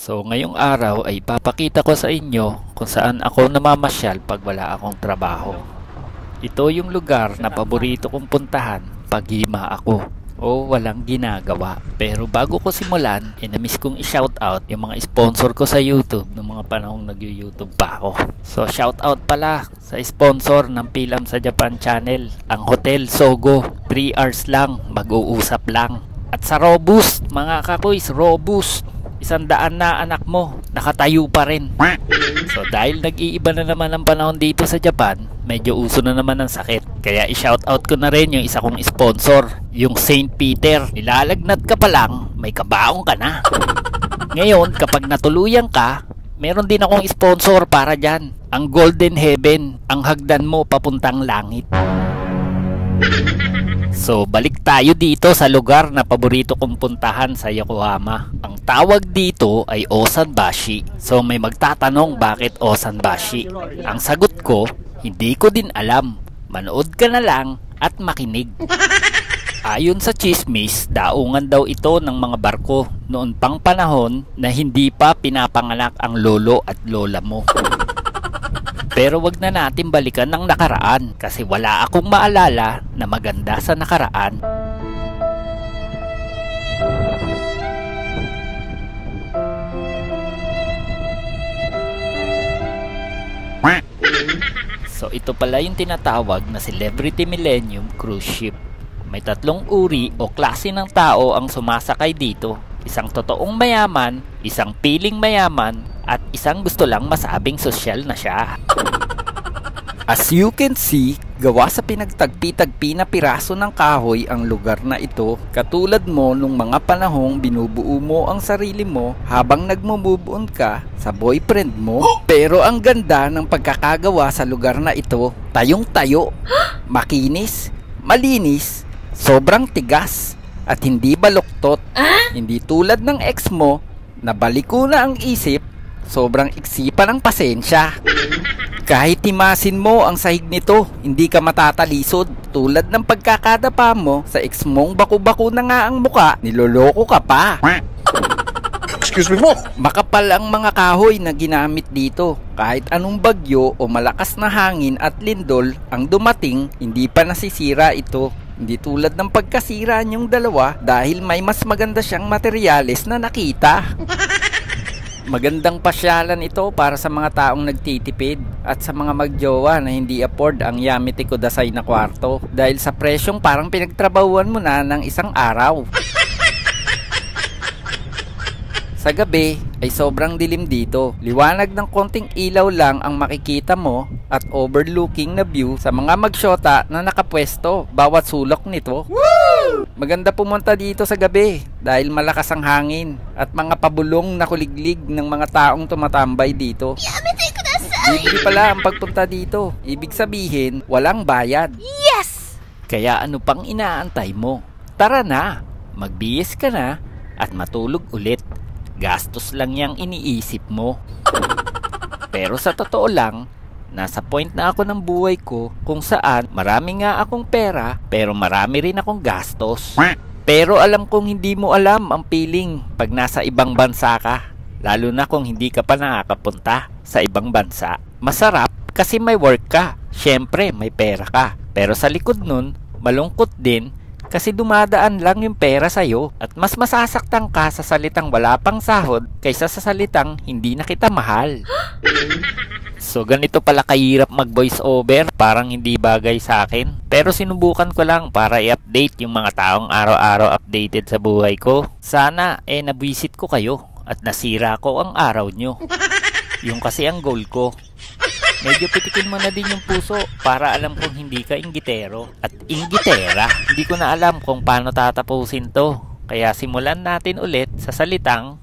So ngayong araw ay papakita ko sa inyo kung saan ako namamasyal pag wala akong trabaho. Ito yung lugar na paborito kong puntahan pag hima ako o walang ginagawa. Pero bago ko simulan, namiss kong i-shoutout yung mga sponsor ko sa YouTube noong mga panahong nag-YouTube pa ako. So shoutout pala sa sponsor ng Pilam sa Japan channel, ang Hotel Sogo. 3 hours lang, mag-uusap lang. At sa Robust, mga kakuys, Robust, 100 na anak mo, nakatayo pa rin. So dahil nag-iiba na naman ang panahon dito sa Japan, medyo uso na naman ang sakit. Kaya i-shoutout ko na rin yung isa kong sponsor, yung St. Peter. Nilalagnat ka pa lang, may kabaong ka na. Ngayon, kapag natuluyan ka, meron din akong sponsor para dyan. Ang Golden Heaven, ang hagdan mo papuntang langit. So balik tayo dito sa lugar na paborito kong puntahan sa Yokohama. Ang tawag dito ay Osanbashi. So may magtatanong bakit Osanbashi. Ang sagot ko, hindi ko din alam. Manood ka na lang at makinig. Ayon sa chismis, daungan daw ito ng mga barko noon pang panahon na hindi pa pinapanganak ang lolo at lola mo. Pero wag na natin balikan ng nakaraan kasi wala akong maalala na maganda sa nakaraan. So ito pala yung tinatawag na Celebrity Millennium Cruise Ship. May 3 uri o klase ng tao ang sumasakay dito. Isang totoong mayaman, isang piling mayaman, at isang gusto lang masabing sosyal na siya. As you can see, gawa sa pinagtagpi-tagpi na piraso ng kahoy ang lugar na ito. Katulad mo nung mga panahong binubuo mo ang sarili mo habang nagmo-move on ka sa boyfriend mo. Pero ang ganda ng pagkakagawa sa lugar na ito, tayong-tayo, makinis, malinis, sobrang tigas, at hindi baluktot. Hindi tulad ng ex mo na baliko na ang isip, sobrang iksipan ng pasensya. Kahit timasin mo ang sahig nito, hindi ka matatalisod. Tulad ng pagkakadapa mo sa ex mong baku-bako na nga ang muka, niloloko ka pa. Excuse me po. Makapal ang mga kahoy na ginamit dito. Kahit anong bagyo o malakas na hangin at lindol ang dumating, hindi pa nasisira ito. Hindi tulad ng pagkasira niyong dalawa dahil may mas maganda siyang materyales na nakita. Magandang pasyalan ito para sa mga taong nagtitipid at sa mga magjowa na hindi afford ang Yamete Kudasai na kwarto dahil sa presyong parang pinagtrabahuan mo na ng isang araw. Sa gabi ay sobrang dilim dito. Liwanag ng konting ilaw lang ang makikita mo at overlooking na view sa mga magsyota na nakapwesto bawat sulok nito. Woo! Maganda pumunta dito sa gabi dahil malakas ang hangin at mga pabulong na kuliglig ng mga taong tumatambay dito. Libre pala ang pagpunta dito. Ibig sabihin, walang bayad. Yes! Kaya ano pang inaantay mo? Tara na, magbihis ka na at matulog ulit. Gastos lang yang iniisip mo. Pero sa totoo lang, nasa point na ako ng buhay ko kung saan marami nga akong pera pero marami rin akong gastos. Pero alam kong hindi mo alam ang feeling pag nasa ibang bansa ka. Lalo na kung hindi ka pa nakakapunta sa ibang bansa. Masarap kasi may work ka. Syempre may pera ka. Pero sa likod nun, malungkot din kasi dumadaan lang yung pera sa'yo at mas masasaktan ka sa salitang wala pang sahod kaysa sa salitang hindi na kita mahal. So ganito pala kahirap mag voice over, parang hindi bagay sa akin. Pero sinubukan ko lang para i-update yung mga taong araw-araw updated sa buhay ko. Sana nabwisit ko kayo at nasira ko ang araw nyo. Yung kasi ang goal ko. Medyo pitikin mo na din yung puso para alam kong hindi ka inggitero at inggitera. Hindi ko na alam kung paano tatapusin to. Kaya simulan natin ulit sa salitang